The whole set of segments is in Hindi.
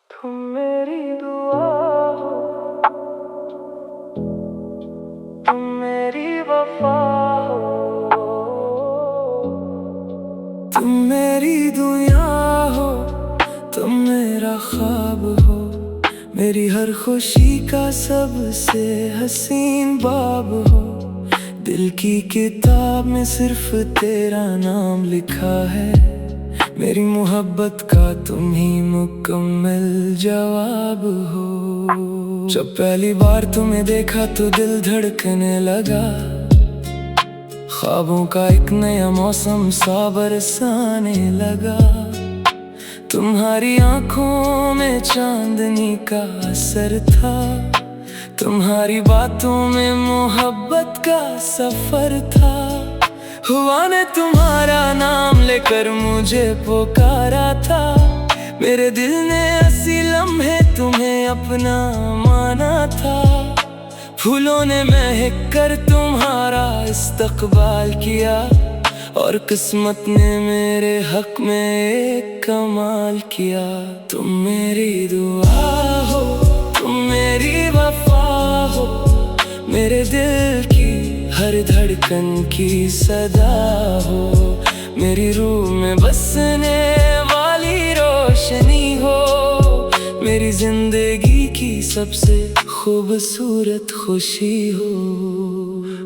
तुम मेरी दुआ हो, तुम मेरी वफा हो। तुम मेरी दुनिया हो, तुम मेरा ख्वाब हो। मेरी हर खुशी का सबसे हसीन बाब हो। दिल की किताब में सिर्फ तेरा नाम लिखा है। मेरी मोहब्बत का तुम ही मुकम्मल जवाब हो। जब पहली बार तुम्हें देखा तो दिल धड़कने लगा। ख्वाबों का एक नया मौसम सा बरसाने लगा। तुम्हारी आंखों में चांदनी का असर था। तुम्हारी बातों में मोहब्बत का सफर था। हुआ ने तुम्हारा नाम लेकर मुझे पुकारा था। मेरे दिल ने हंसी लम्हे तुम्हें अपना माना था। फूलों ने महक कर तुम्हारा इस्तकबाल किया। और किस्मत ने मेरे हक में एक कमाल किया। तुम मेरी दुआ हो, तुम मेरी वफा हो। मेरे दिल की हर धड़कन की सदा हो। मेरी रूह में बसने वाली रोशनी हो। मेरी जिंदगी की सबसे खूबसूरत खुशी हो।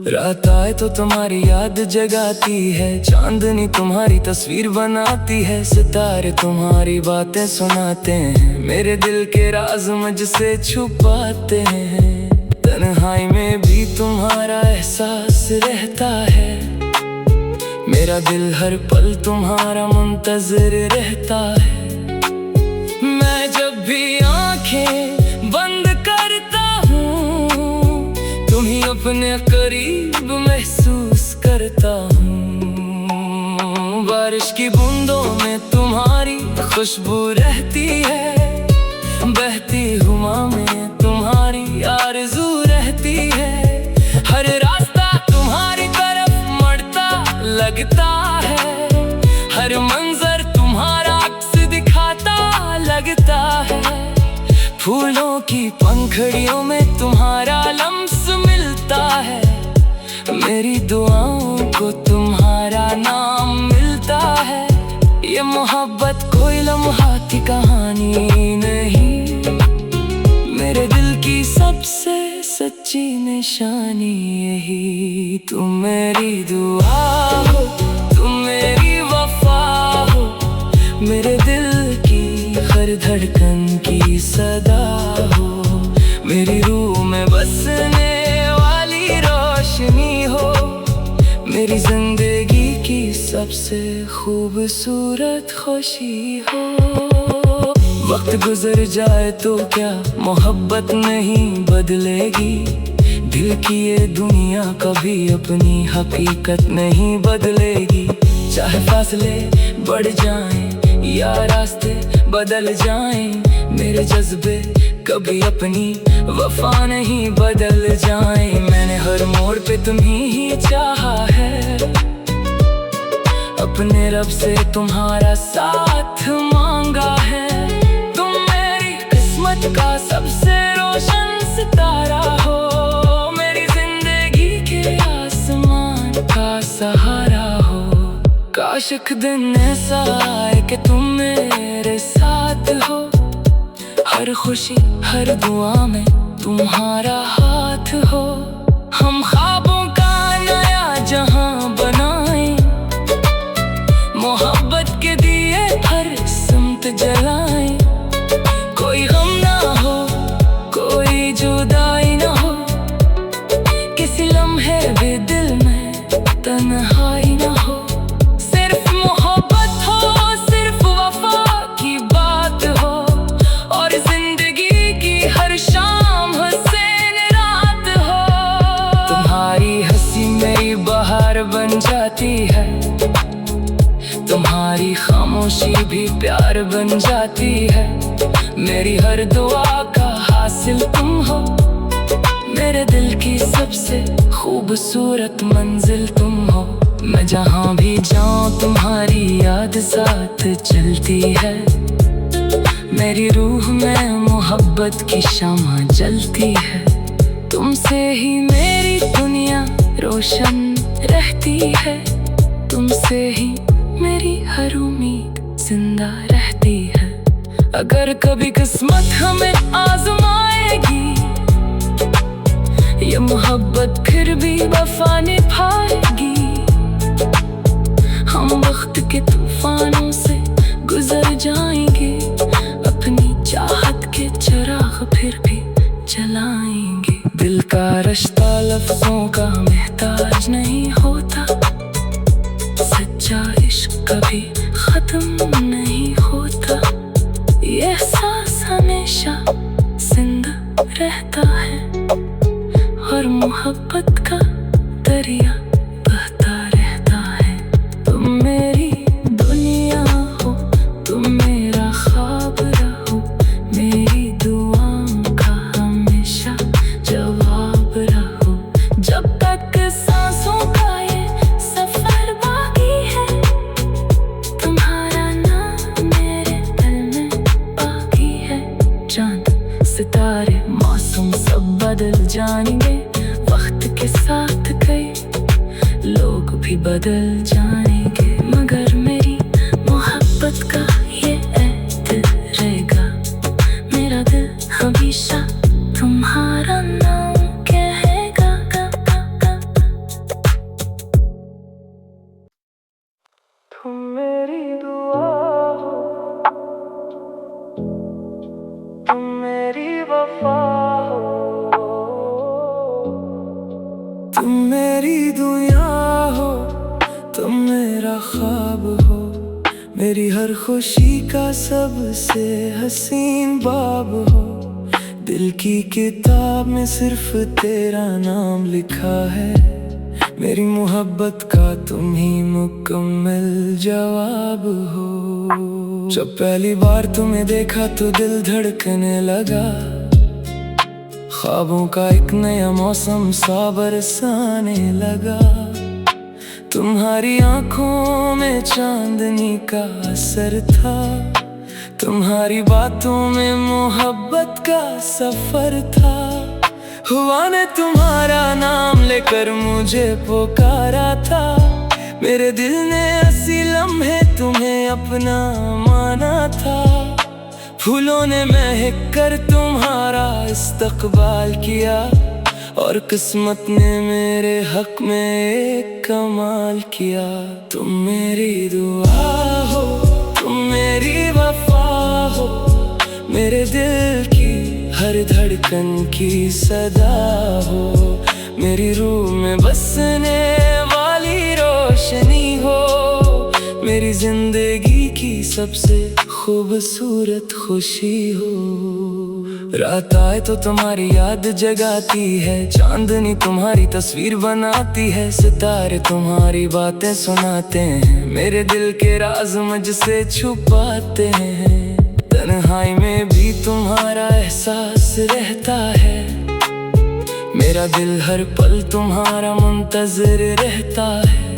रात आए तो तुम्हारी याद जगाती है। चांदनी तुम्हारी तस्वीर बनाती है। सितारे तुम्हारी बातें सुनाते हैं। मेरे दिल के राज मुझसे छुपाते हैं। तन्हाई में भी तुम्हारा एहसास रहता है। मेरा दिल हर पल तुम्हारा मुंतज़िर रहता है। मैं जब भी आंखें बंद करता हूँ, तुम्हीं अपने करीब महसूस करता हूँ। बारिश की बूंदों में तुम्हारी खुशबू रहती है। बहती हुआ में तुम्हारी आरज़ू रहती है। हर रास्ता तुम्हारी तरफ बढ़ता लगता है। हर मंजर तुम्हारा अक्स दिखाता लगता है। फूलों की पंखड़ियों में तुम्हारा लम्स मिलता है। मेरी दुआओं को तुम्हारा नाम मिलता है। ये मोहब्बत कोई लम्हा की कहानी नहीं। मेरे दिल की सबसे सच्ची निशानी यही। तुम मेरी दुआ हो, तुम मेरी वफा हो। मेरे दिल की हर धड़कन की सदा हो। मेरी रूह में बसने वाली रोशनी हो। मेरी जिंदगी की सबसे खूबसूरत खुशी हो। वक्त गुजर जाए तो क्या मोहब्बत नहीं बदलेगी। दिल की ये दुनिया कभी अपनी हकीकत नहीं बदलेगी। चाहे फासले बढ़ जाएं या रास्ते बदल जाएं, मेरे जज्बे कभी अपनी वफा नहीं बदल जाएं। मैंने हर मोड़ पे तुम्हीं ही चाहा है। अपने रब से तुम्हारा साथ मांगा है। तुम मेरी किस्मत का सबसे रोशन सितारा हो। मेरी जिंदगी के आसमान का सहारा हो। काश एक दिन ऐसा आए कि तुम मेरे साथ हो। हर खुशी हर दुआ में तुम्हारा हाथ हो। हम ख्वाबों का नया जहां बनाएं। मोहब्बत के दिए हर सिमत जलाएं। कोई गम ना हो, कोई जुदाई ना हो। किसी लम्हे भी दिल में तन्हाई ना हो। सिर्फ मोहब्बत हो, सिर्फ वफा की बात हो। और जिंदगी की हर शाम हुसैन रात हो। तुम्हारी हंसी मेरी बहार बन जाती है। तुम्हारी खामोशी भी प्यार बन जाती है। मेरी हर दुआ का हासिल तुम हो। मेरे दिल की सबसे खूबसूरत मंजिल तुम हो। मैं जहाँ भी जाऊँ तुम्हारी याद साथ चलती है। मेरी रूह में मोहब्बत की शम्मा जलती है। तुमसे ही मेरी दुनिया रोशन रहती है। तुमसे ही मेरी हर उम्मीद जिंदा रहती है। अगर कभी किस्मत हमें आजमाएगी, ये मोहब्बत फिर भी वफा निभाएगी। हम वक्त के तूफानों से गुजर जाएंगे, अपनी चाहत के चिराग फिर भी जलाएंगे। दिल का रिश्ता लफ्जों का मोहताज नहीं होता, सच्चा इश्क कभी खत्म नहीं होता। ये एहसास हमेशा जिंदा रहता है और मोहब्बत का दरिया बहता रहता है। तुम मेरी दुनिया हो, तुम मेरा ख्वाब रहो, मेरी दुआओं का हमेशा जवाब रहो। जब तक सांसों का ये सफर बाकी है, तुम्हारा नाम मेरे दिल में बाकी है। चांद सितारे मौसम सब बदल जाएंगे, वक्त के साथ कई लोग भी बदल जाएंगे, मगर मेरी मोहब्बत का ये ऐद रहेगा। मेरा दिल हमेशा तुम्हारा नाम कहेगा। तुम मेरी दुआ हो, तुम मेरी वफा हो। तुम मेरी दुनिया हो, तुम मेरा ख्वाब हो, मेरी हर खुशी का सबसे हसीन बाब हो। दिल की किताब में सिर्फ तेरा नाम लिखा है, मेरी मोहब्बत का तुम ही मुकम्मल जवाब हो। जब पहली बार तुम्हें देखा तो दिल धड़कने लगा, ख्वाबों का एक नया मौसम सा बरसाने लगा। तुम्हारी आंखों में चांदनी का असर था, तुम्हारी बातों में मोहब्बत का सफर था। हुआ ने तुम्हारा नाम लेकर मुझे पुकारा था, मेरे दिल ने हंसी लम्हे तुम्हें अपना माना था। फूलों ने महक कर तुम्हारा इस्तकबाल किया, और किस्मत ने मेरे हक में एक कमाल किया। तुम मेरी दुआ हो, तुम मेरी वफा हो, मेरे दिल की हर धड़कन की सदा हो, मेरी रूह में बसने वाली रोशनी हो, मेरी जिंदगी की सबसे खूबसूरत खुशी हो। रात आए तो तुम्हारी याद जगाती है, चांदनी तुम्हारी तस्वीर बनाती है, सितारे तुम्हारी बातें सुनाते हैं, मेरे दिल के राज मुझसे छुपाते हैं। तन्हाई में भी तुम्हारा एहसास रहता है, मेरा दिल हर पल तुम्हारा मुंतज़िर रहता है।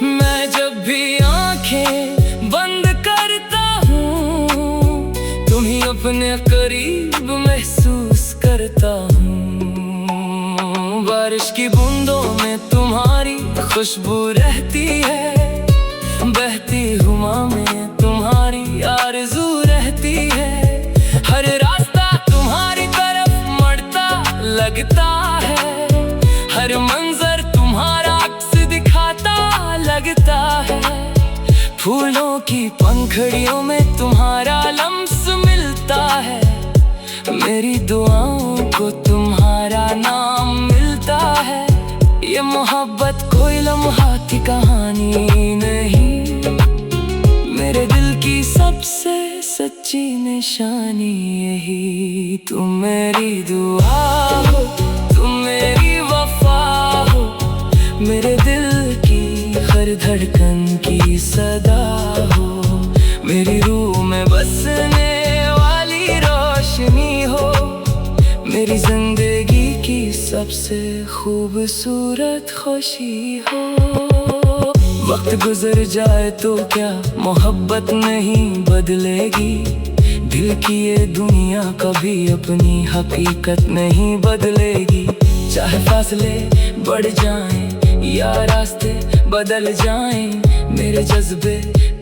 मैं जब भी आंखें बंद करता हूँ, तुम्हीं अपने करीब महसूस करता हूँ। बारिश की बूंदों में तुम्हारी खुशबू रहती है, बहती हुआ में तुम्हारी आरज़ू रहती है। हर रास्ता तुम्हारी तरफ मड़ता लगता है, हर मंजर तुम्हारा अक्स दिखाता लगता है। फूलों की पंखड़ियों में तुम्हारा लम्स मिलता है, मेरी दुआओं को तुम्हारा नाम मिलता है। ये मोहब्बत कोई लम्हा की कहानी नहीं, मेरे दिल की सबसे सच्ची निशानी यही। तुम मेरी दुआ हो, तुम मेरी वफा हो, मेरे दिल की हर धड़कन की सदा हो, मेरी रूह में बसने वाली रोशनी हो, मेरी जिंदगी की सबसे खूबसूरत खुशी हो। वक्त गुजर जाए तो क्या मोहब्बत नहीं बदलेगी, दिल की ये दुनिया कभी अपनी हकीकत नहीं बदलेगी। चाहे फासले बढ़ जाएं या रास्ते बदल जाएं, मेरे जज्बे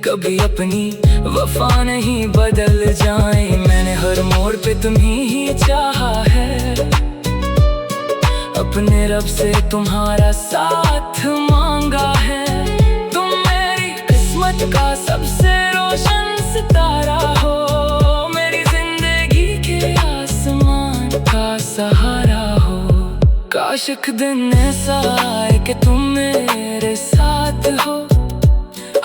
कभी अपनी वफा नहीं बदल जाएं। मैंने हर मोड़ पे तुम्ही ही चाहा है, अपने रब से तुम्हारा साथ मांगा है। तुम मेरी किस्मत का सबसे रोशन सितारा हो, मेरी जिंदगी के आसमान का सहारा हो। काश एक दिन ऐसा आए कि तुम मेरे साथ हो,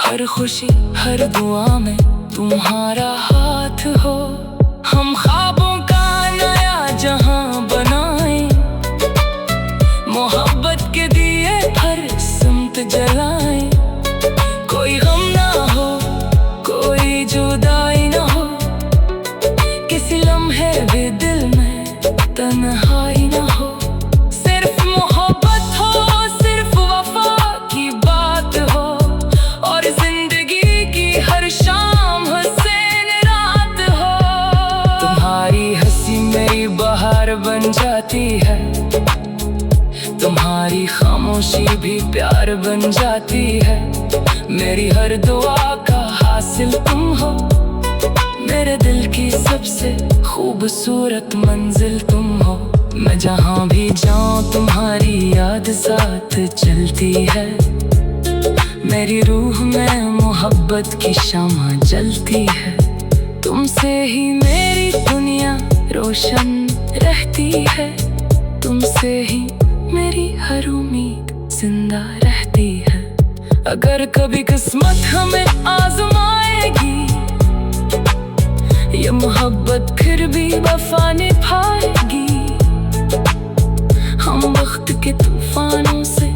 हर खुशी हर दुआ में तुम्हारा हाथ हो। हम ख्वाबों का नया जहां बनाएं, मोहब्बत के दिए हर सिमत जलाएं। कोई गम ना हो, कोई जुदाई ना हो, किसी लम्हे भी दिल में तन्हाई ना हो। सिर्फ मोहब्बत हो, सिर्फ वफा की बात हो, और जिंदगी की हर शाम हुसैन रात हो। तुम्हारी हंसी मेरी बहार बन जाती है, तुम्हारी खामोशी भी प्यार बन जाती है। मेरी हर दुआ का हासिल तुम हो, मेरे दिल की सबसे खूबसूरत मंजिल तुम हो। मैं जहाँ भी जाऊँ तुम्हारी याद साथ चलती है, मेरी रूह में मोहब्बत की शम्मा जलती है। तुमसे ही मेरी दुनिया रोशन रहती है, तुमसे ही मेरी हर उम्मीद जिंदा रहती है। अगर कभी किस्मत हमें आजमाएगी, ये मोहब्बत फिर भी वफा निभाएगी। हम वक्त के तूफानों से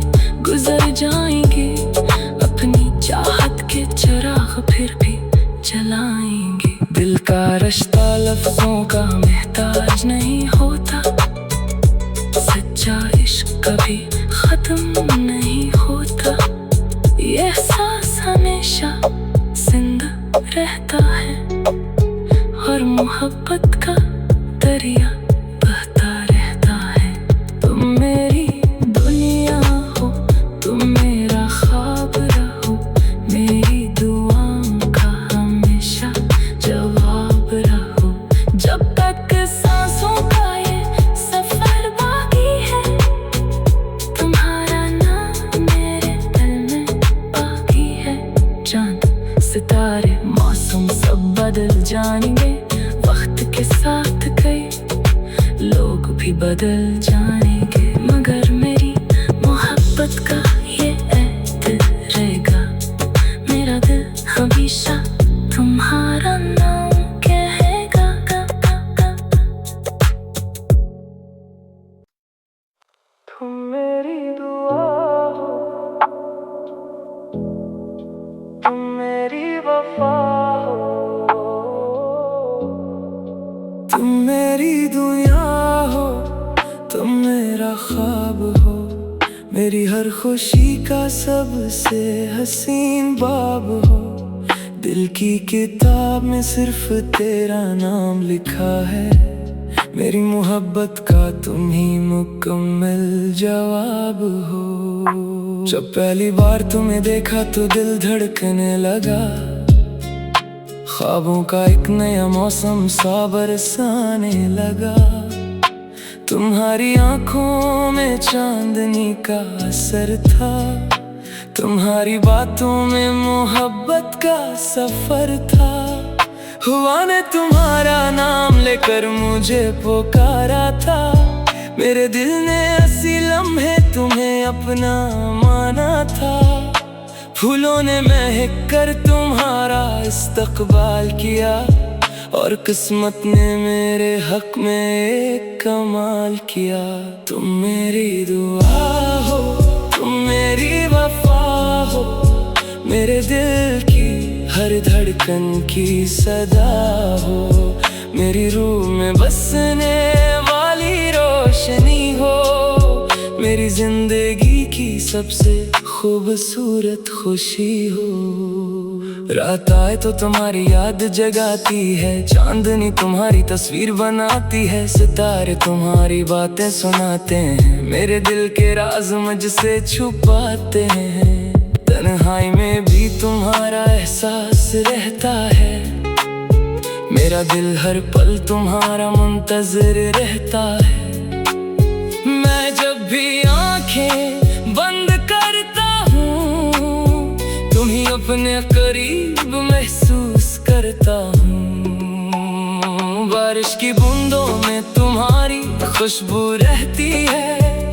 गुजर जाएंगे, अपनी चाहत के चिराग फिर भी जलाएंगे। दिल का रिश्ता लफ्जों का मोहताज नहीं होता, सच्चा इश्क कभी खत्म नहीं होता। ये एहसास हमेशा जिंदा रहता है, और मोहब्बत का दरिया बहता रहता है। तुम मेरी दुनिया हो, तुम मेरा ख्वाब रहो, मेरी दुआओं का हमेशा जवाब रहो। जब तक सांसों का ये सफर बाकी है, तुम्हारा नाम मेरे दिल में बाकी है। चांद सितारे मौसम सब बदल जाएंगे, वक्त के साथ कई लोग भी बदल जाएंगे, मगर मेरी मोहब्बत का ये ऐद रहेगा। मेरा दिल हमेशा तुम्हारा नाम कहेगा। तुम मेरी दुआ हो, तुम मेरी वफा हो, तुम मेरी दुनिया हो, तुम मेरा ख्वाब हो, मेरी हर खुशी का सबसे हसीन बाब हो। दिल की किताब में सिर्फ तेरा नाम लिखा है, मेरी मोहब्बत का तुम ही मुकम्मल जवाब हो। जब पहली बार तुम्हें देखा तो दिल धड़कने लगा, ख्वाबों का एक नया मौसम सा बरसाने लगा। तुम्हारी आंखों में चांदनी का असर था, तुम्हारी बातों में मोहब्बत का सफर था। हुआ ने तुम्हारा नाम लेकर मुझे पुकारा था, मेरे दिल ने हंसी लम्हे तुम्हें अपना माना था। फूलों ने महक कर तुम्हारा इस्तकबाल किया, और किस्मत ने मेरे हक में एक कमाल किया। तुम मेरी दुआ हो, तुम मेरी वफा हो, मेरे दिल की हर धड़कन की सदा हो, मेरी रूह में बसने वाली रोशनी हो, मेरी जिंदगी की सबसे खूबसूरत खुशी हो। रात आए तो तुम्हारी याद जगाती है, चांदनी तुम्हारी तस्वीर बनाती है, सितारे तुम्हारी बातें सुनाते हैं, मेरे दिल के राज मुझसे छुपाते हैं। तन्हाई में भी तुम्हारा एहसास रहता है, मेरा दिल हर पल तुम्हारा मुंतज़िर रहता है। मैं जब भी आंखें बंद करता हूँ, तुम्हीं अपने करीब महसूस करता हूँ। बारिश की बूंदों में तुम्हारी खुशबू रहती है,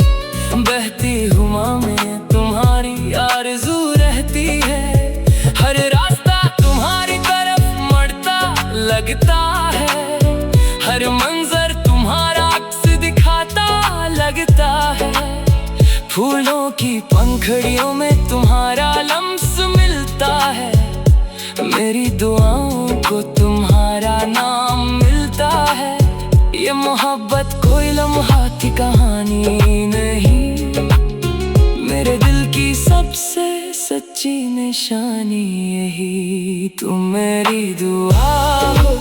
बहती हुआ में तुम्हारी आरज़ू रहती है। हर रास्ता तुम्हारी तरफ मड़ता लगता है, हर मंजर तुम्हारा अक्स दिखाता लगता है। फूलों की पंखड़ियों में तुम्हारा लम्स मिलता है, मेरी दुआओं को तुम्हारा नाम मिलता है। ये मोहब्बत कोई लम्हा की कहानी नहीं, मेरे दिल की सबसे सच्ची निशानी यही। तुम मेरी दुआ हो,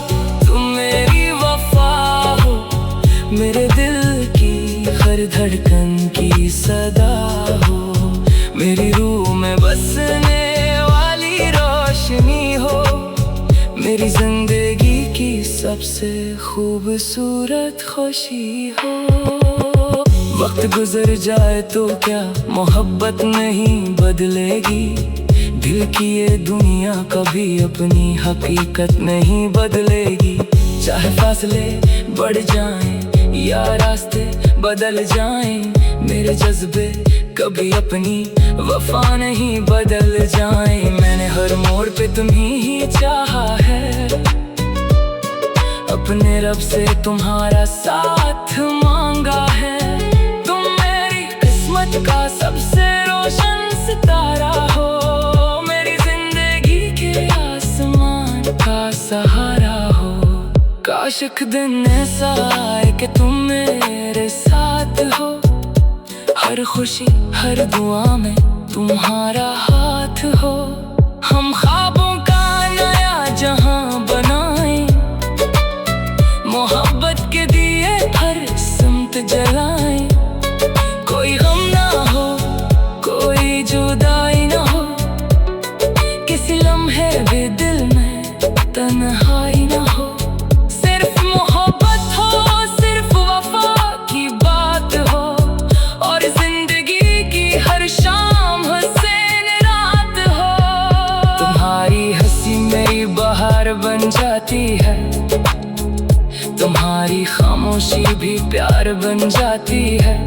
तुम मेरी वफा हो, मेरे दिल की हर धड़कन की सदा हो, मेरी रूह में बसने वाली रोशनी हो, मेरी जिंदगी की सबसे खूबसूरत खुशी हो। वक्त गुजर जाए तो क्या मोहब्बत नहीं बदलेगी, दिल की ये दुनिया कभी अपनी हकीकत नहीं बदलेगी। चाहे फासले बढ़ जाएं या रास्ते बदल जाएं, मेरे जज्बे कभी अपनी वफा नहीं बदल जाएं। मैंने हर मोड़ पे तुम्हीं ही चाहा है, अपने रब से तुम्हारा साथ मांगा है। तुम मेरी किस्मत का सबसे रोशन सितारा हो, मेरी जिंदगी के आसमान का सहारा हो। काश एक दिन ऐसा आए कि तुम मेरे साथ हो, हर खुशी हर दुआ में तुम्हारा हाथ हो। हम ख्वाबों का नया जहां बनाएं, मोहब्बत के दिए हर सिमत जलाएं। कोई गम ना हो, कोई जुदाई ना हो, किसी लम्हे भी दिल में तन्हाई ना हो। सिर्फ मोहब्बत हो, सिर्फ वफा की बात हो, और जिंदगी की हर शाम हुसैन रात हो। तुम्हारी हंसी मेरी बहार बन जाती है, तुम्हारी खामोशी भी प्यार बन जाती है।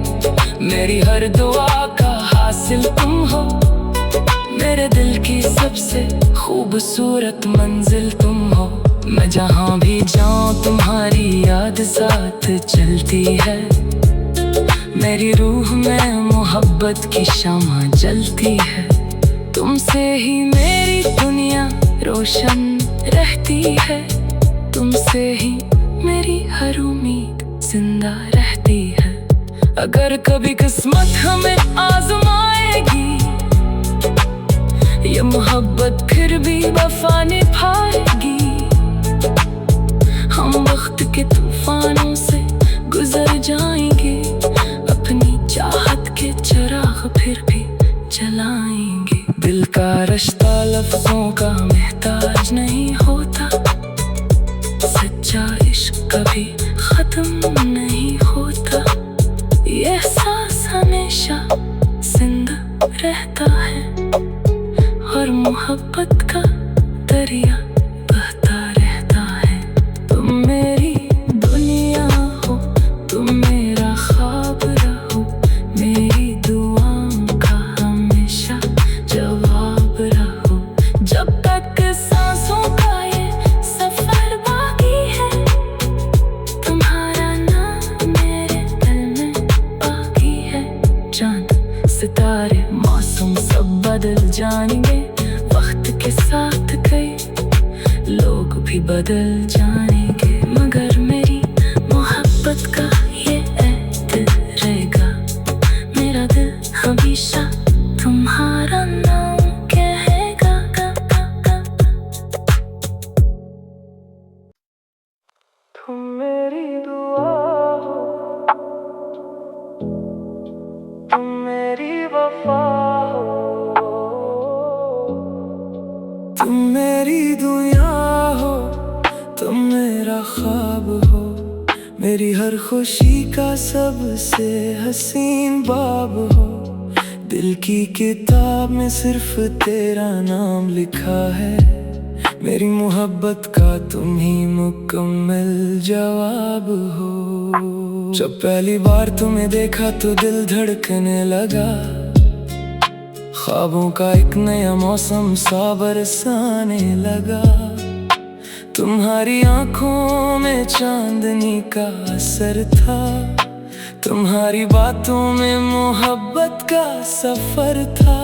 मेरी हर दुआ का हासिल तुम हो, मेरे दिल की सबसे खूबसूरत मंजिल तुम हो। मैं जहाँ भी जाऊँ तुम्हारी याद साथ चलती है, मेरी रूह में मोहब्बत की शम्मा जलती है। तुमसे ही मेरी दुनिया रोशन रहती है, तुमसे ही मेरी हर उम्मीद जिंदा रहती है। अगर कभी किस्मत हमें आजमाएगी, ये मोहब्बत फिर भी वफा निभाएगी। हम वक्त के तूफानों से गुजर जाएंगे, अपनी चाहत के चिराग फिर भी जलाएंगे। दिल का रिश्ता लफ्जों का मोहताज नहीं होता, सच्चा इश्क कभी खत्म नहीं होता। ये एहसास हमेशा जिंदा रहता है, और मोहब्बत का दरिया बहता रहता है। तुम मेरी दुनिया हो, तुम मेरा ख्वाब रहो, मेरी दुआओं का हमेशा जवाब रहो। जब तक सांसों का ये सफर बाकी है, तुम्हारा नाम मेरे दिल में बाकी है। चांद सितारे मौसम सब बदल जाएंगे, वक्त के साथ कई लोग भी बदल जाएंगे, मगर मेरी मोहब्बत का ये ऐद रहेगा। मेरा दिल हमेशा तुम्हारा नाम कहेगा। तुम मेरी दुआ हो, तुम मेरी वफा हो, तुम मेरी दुनिया हो, तुम मेरा ख्वाब हो, मेरी हर खुशी का सबसे हसीन बाब हो। दिल की किताब में सिर्फ तेरा नाम लिखा है, मेरी मोहब्बत का तुम ही मुकम्मल जवाब हो। जब पहली बार तुम्हें देखा तो दिल धड़कने लगा, ख्वाबों का एक नया मौसम सा बरसाने लगा। तुम्हारी आंखों में चांदनी का असर था, तुम्हारी बातों में मोहब्बत का सफर था।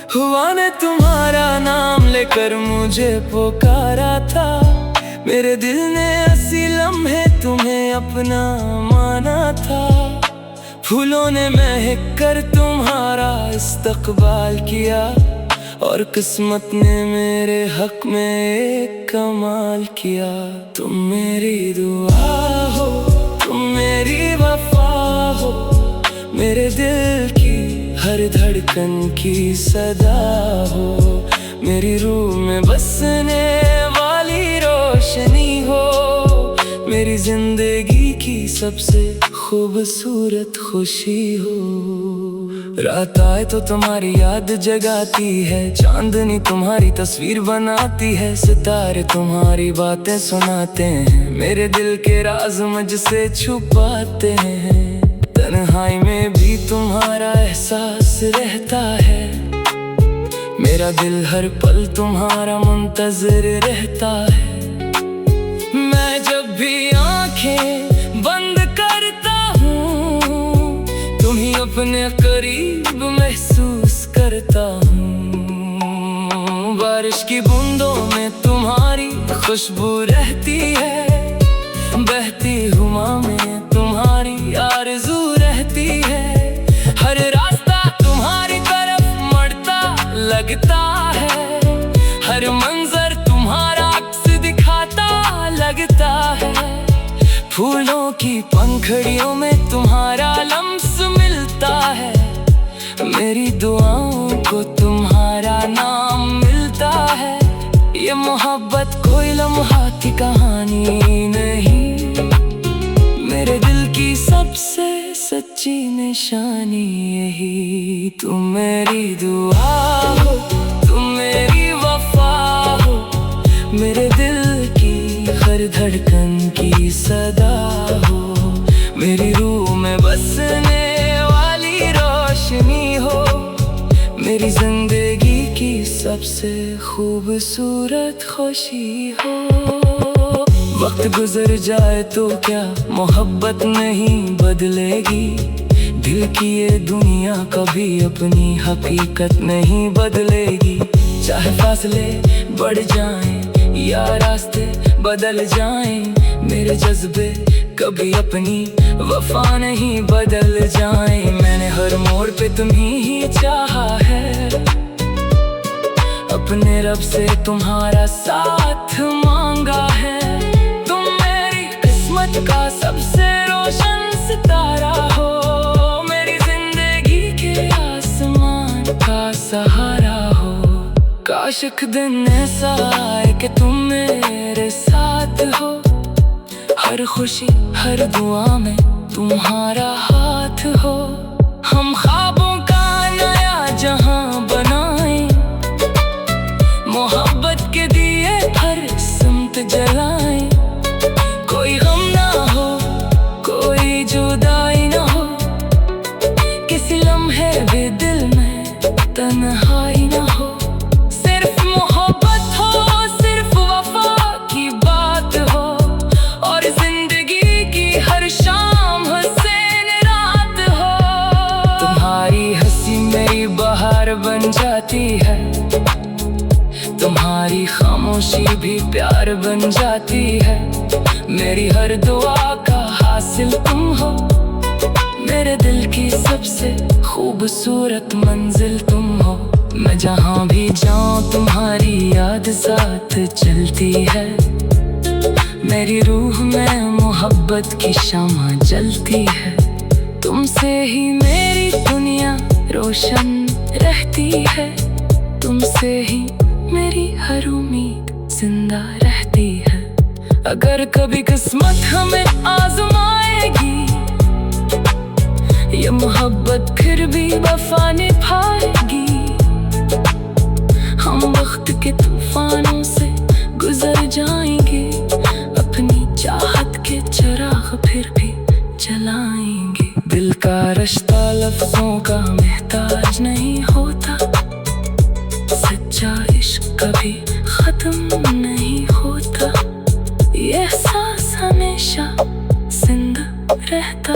हुआ ने तुम्हारा नाम लेकर मुझे पुकारा था, मेरे दिल ने हंसी लम्हे तुम्हें अपना माना था। फूलों ने महक कर तुम्हारा इस्तकबाल किया, और किस्मत ने मेरे हक में एक कमाल किया। तुम मेरी दुआ हो, तुम मेरी वफा हो, मेरे दिल की हर धड़कन की सदा हो, मेरी रूह में बसने वाली रोशनी हो, मेरी जिंदगी की सबसे खूबसूरत खुशी हो। रात आए तो तुम्हारी याद जगाती है, चांदनी तुम्हारी तस्वीर बनाती है, सितारे तुम्हारी बातें सुनाते हैं, मेरे दिल के राज मुझसे छुपाते हैं। तन्हाई में भी तुम्हारा एहसास रहता है, मेरा दिल हर पल तुम्हारा मुंतज़िर रहता है। मैं जब भी आंखें बंद करता हूँ, तुम्हें अपने करीब महसूस करता हूँ। बारिश की बूंदों में तुम्हारी खुशबू रहती है, बहती हुआ में तुम्हारी आरज़ू रहती है। हर रास्ता तुम्हारी तरफ बढ़ता लगता है, हर मंजर तुम्हारा अक्स दिखाता लगता है। फूलों की पंखड़ियों में तुम्हारा लम्स मिलता है, मेरी दुआओं को तुम्हारा नाम मिलता है। ये मोहब्बत कोई लम्हा की कहानी नहीं, मेरे दिल की सबसे सच्ची निशानी यही। तुम मेरी दुआ हो, तुम मेरी वफा हो, मेरे दिल की हर धड़कन की सदा हो, मेरी रूह में बसने वाली रोशनी हो, मेरी जिंदगी की सबसे खूबसूरत खुशी हो। वक्त गुजर जाए तो क्या मोहब्बत नहीं बदलेगी, दिल की ये दुनिया कभी अपनी हकीकत नहीं बदलेगी। चाहे फासले बढ़ जाएं या रास्ते बदल जाएं, मेरे जज्बे कभी अपनी वफा नहीं बदल जाएं। मैंने हर मोड़ पे तुम्हीं ही चाहा है, अपने रब से तुम्हारा साथ मांगा है। तुम मेरी किस्मत का सबसे रोशन सितारा हो, मेरी जिंदगी के आसमान का सहारा हो। काश एक दिन ऐसा आए कि तुम मेरे साथ हो, हर खुशी हर दुआ में तुम्हारा हाथ हो। हम ख्वाबों का नया जहां बनाएं, मोहब्बत के दिए हर सिमत जलाएं। कोई गम ना हो, कोई जुदाई ना हो, किसी लम्हे भी दिल में तन्हाई ना हो। सिर्फ मोहब्बत हो, सिर्फ वफा की बात हो, और जिंदगी की हर शाम हुसैन रात हो। तुम्हारी हंसी मेरी बहार बन जाती है, तुम्हारी खामोशी भी प्यार बन जाती है। मेरी हर दुआ का हासिल तुम हो, मेरे दिल की सबसे खूबसूरत मंजिल तुम हो। मैं जहाँ भी जाऊँ तुम्हारी याद साथ चलती है, मेरी रूह में मोहब्बत की शम्मा जलती है। तुमसे ही मेरी दुनिया रोशन रहती है। तुमसे ही मेरी हर उम्मीद जिंदा रहती है। अगर कभी किस्मत हमें आजमाएगी, ये मोहब्बत फिर भी वफा निभाएगी। हम वक्त के तूफानों से गुजर जाएंगे, अपनी चाहत के चिराग फिर भी जलाएंगे। दिल का रिश्ता लफ्जों का मोहताज नहीं होता, सच्चा इश्क कभी खत्म नहीं होता। ये एहसास हमेशा जिंदा रहता